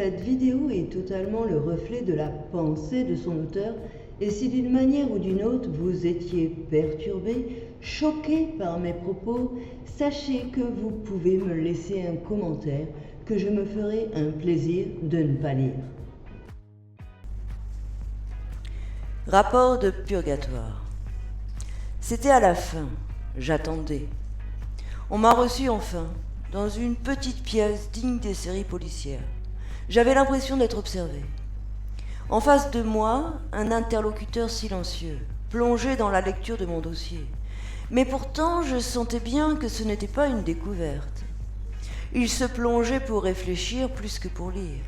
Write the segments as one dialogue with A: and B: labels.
A: cette vidéo est totalement le reflet de la pensée de son auteur, et si d'une manière ou d'une autre vous étiez perturbé, choqué par mes propos, sachez que vous pouvez me laisser un commentaire que je me ferai un plaisir de ne pas lire.
B: Rapport de purgatoire. C'était à la fin, j'attendais. On m'a reçu enfin, dans une petite pièce digne des séries policières. J'avais l'impression d'être observé. En face de moi, un interlocuteur silencieux, plongé dans la lecture de mon dossier. Mais pourtant, je sentais bien que ce n'était pas une découverte. Il se plongeait pour réfléchir plus que pour lire.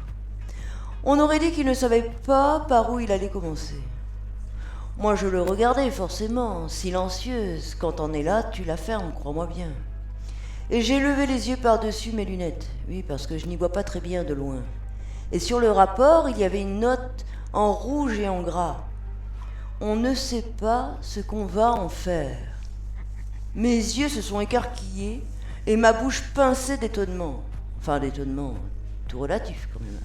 B: On aurait dit qu'il ne savait pas par où il allait commencer. Moi, je le regardais forcément, silencieuse. Quand on est là, tu la fermes, crois-moi bien. Et j'ai levé les yeux par-dessus mes lunettes. Oui, parce que je n'y vois pas très bien de loin. Et sur le rapport, il y avait une note en rouge et en gras. On ne sait pas ce qu'on va en faire. Mes yeux se sont écarquillés et ma bouche pincée d'étonnement. Enfin, d'étonnement, tout relatif quand même.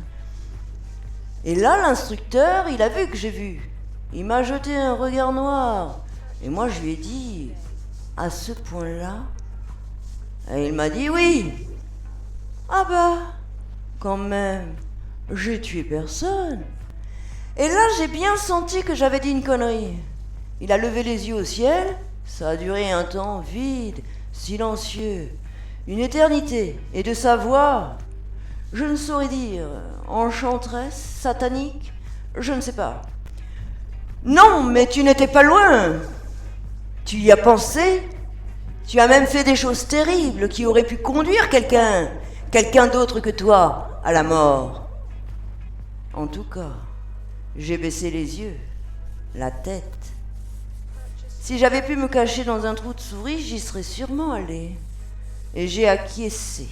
B: Et là, l'instructeur, il a vu que j'ai vu. Il m'a jeté un regard noir. Et moi, je lui ai dit, à ce point-là? Et il m'a dit oui. Ah bah, quand même, j'ai tué personne. Et là, j'ai bien senti que j'avais dit une connerie. Il a levé les yeux au ciel. Ça a duré un temps vide, silencieux, une éternité. Et de sa voix, je ne saurais dire, enchanteresse, satanique, je ne sais pas. Non, mais tu n'étais pas loin. Tu y as pensé. Tu as même fait des choses terribles qui auraient pu conduire quelqu'un d'autre que toi, à la mort. En tout cas, j'ai baissé les yeux, la tête. Si j'avais pu me cacher dans un trou de souris, j'y serais sûrement allé. Et j'ai acquiescé.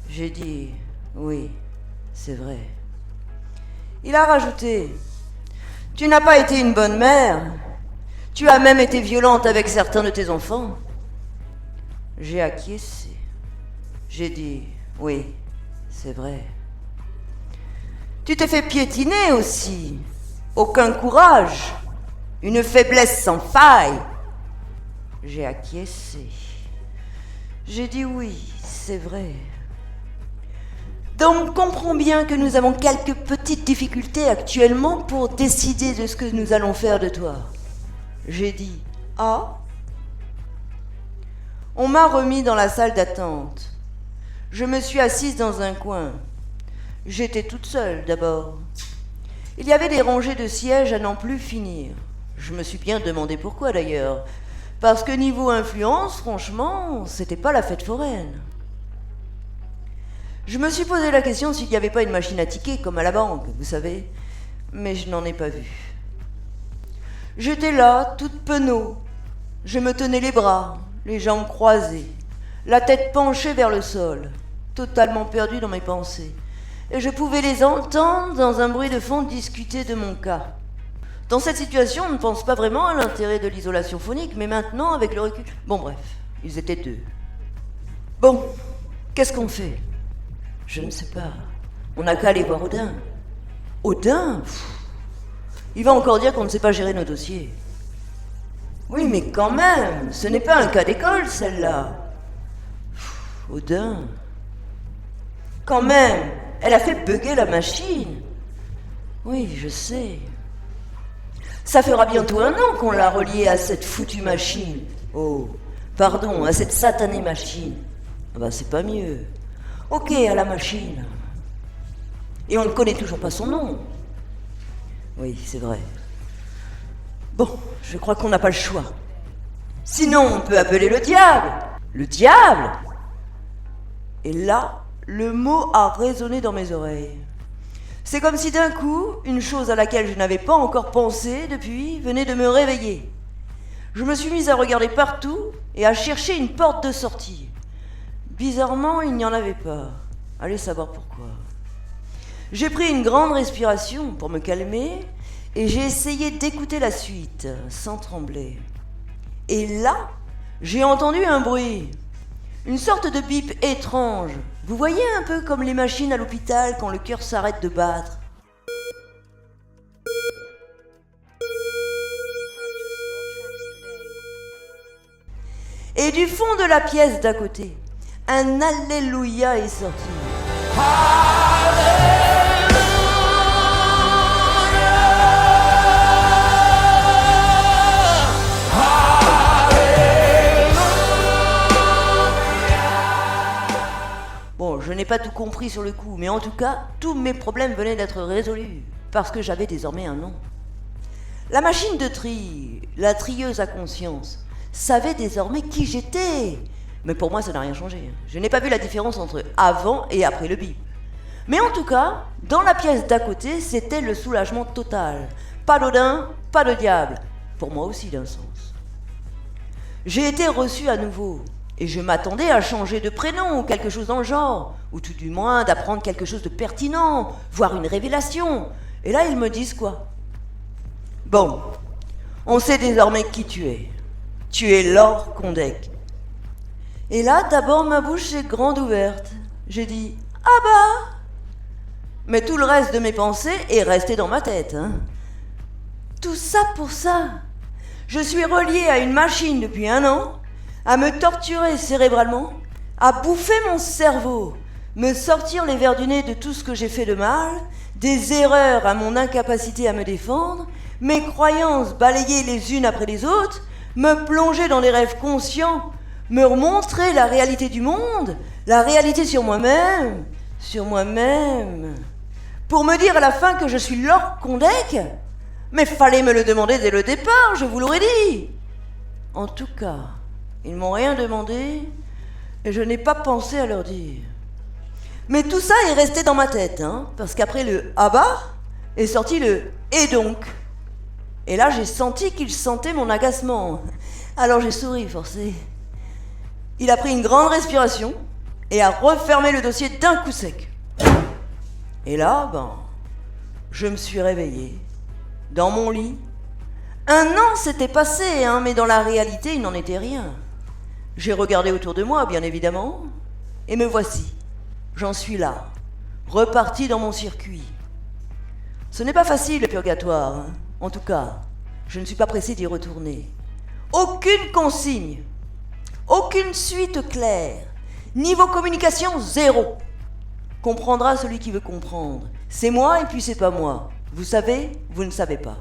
B: J'ai dit, oui, c'est vrai. Il a rajouté, tu n'as pas été une bonne mère. Tu as même été violente avec certains de tes enfants. J'ai acquiescé. J'ai dit, oui, c'est vrai. Tu t'es fait piétiner aussi. Aucun courage. Une faiblesse sans faille. J'ai acquiescé. J'ai dit oui, c'est vrai. Donc comprends bien que nous avons quelques petites difficultés actuellement pour décider de ce que nous allons faire de toi. J'ai dit ah. On m'a remis dans la salle d'attente. Je me suis assise dans un coin. J'étais toute seule d'abord. Il y avait des rangées de sièges à n'en plus finir. Je me suis bien demandé pourquoi d'ailleurs. Parce que niveau influence, franchement, c'était pas la fête foraine. Je me suis posé la question s'il n'y avait pas une machine à tickets comme à la banque, vous savez. Mais je n'en ai pas vu. J'étais là, toute penaud. Je me tenais les bras, les jambes croisées, la tête penchée vers le sol, totalement perdue dans mes pensées. Et je pouvais les entendre dans un bruit de fond discuter de mon cas. Dans cette situation, on ne pense pas vraiment à l'intérêt de l'isolation phonique, mais maintenant, avec le recul... Bon, bref, ils étaient deux. Bon, qu'est-ce qu'on fait? Je ne sais pas. On n'a qu'à aller voir Odin. Odin? Il va encore dire qu'on ne sait pas gérer nos dossiers. Oui, mais quand même, ce n'est pas un cas d'école, celle-là. Odin. Quand même, elle a fait bugger la machine. Oui, je sais. Ça fera bientôt 1 an qu'on l'a reliée à cette foutue machine. Oh, pardon, à cette satanée machine. Ah bah c'est pas mieux. Ok, à la machine. Et on ne connaît toujours pas son nom. Oui, c'est vrai. Bon, je crois qu'on n'a pas le choix. Sinon, on peut appeler le diable. Le diable? Et là, le mot a résonné dans mes oreilles. C'est comme si d'un coup, une chose à laquelle je n'avais pas encore pensé depuis venait de me réveiller. Je me suis mise à regarder partout et à chercher une porte de sortie. Bizarrement, il n'y en avait pas. Allez savoir pourquoi. J'ai pris une grande respiration pour me calmer et j'ai essayé d'écouter la suite, sans trembler. Et là, j'ai entendu un bruit, une sorte de bip étrange, Vous voyez un peu comme les machines à l'hôpital quand le cœur s'arrête de battre. Et du fond de la pièce d'à côté, un Alléluia est sorti. Bon, je n'ai pas tout compris sur le coup, mais en tout cas, tous mes problèmes venaient d'être résolus, parce que j'avais désormais un nom. La machine de tri, la trieuse à conscience, savait désormais qui j'étais. Mais pour moi, ça n'a rien changé. Je n'ai pas vu la différence entre avant et après le bip. Mais en tout cas, dans la pièce d'à côté, c'était le soulagement total. Pas d'Odin, pas de diable. Pour moi aussi, d'un sens. J'ai été reçu à nouveau. Et je m'attendais à changer de prénom ou quelque chose dans le genre. Ou tout du moins d'apprendre quelque chose de pertinent, voire une révélation. Et là, ils me disent quoi ? Bon, on sait désormais qui tu es. Tu es Laure Condec. Et là, d'abord, ma bouche s'est grande ouverte. J'ai dit « Ah bah !» Mais tout le reste de mes pensées est resté dans ma tête. Tout ça pour ça. Je suis relié à une machine depuis 1 an, à me torturer cérébralement, à bouffer mon cerveau, me sortir les vers du nez de tout ce que j'ai fait de mal, des erreurs à mon incapacité à me défendre, mes croyances balayées les unes après les autres, me plonger dans des rêves conscients, me remontrer la réalité du monde, la réalité sur moi-même, pour me dire à la fin que je suis Laure Condec. Mais fallait me le demander dès le départ, je vous l'aurais dit. En tout cas, ils m'ont rien demandé et je n'ai pas pensé à leur dire. Mais tout ça est resté dans ma tête, parce qu'après le « ah bah » est sorti le « et donc ». Et là, j'ai senti qu'il sentait mon agacement. Alors j'ai souri, forcé. Il a pris une grande respiration et a refermé le dossier d'un coup sec. Et là, je me suis réveillée, dans mon lit. 1 an s'était passé, mais dans la réalité, il n'en était rien. J'ai regardé autour de moi, bien évidemment, et me voici. J'en suis là, reparti dans mon circuit. Ce n'est pas facile, le purgatoire. En tout cas, je ne suis pas pressé d'y retourner. Aucune consigne, aucune suite claire. Niveau communication, 0. Comprendra celui qui veut comprendre. C'est moi et puis c'est pas moi. Vous savez, vous ne savez pas.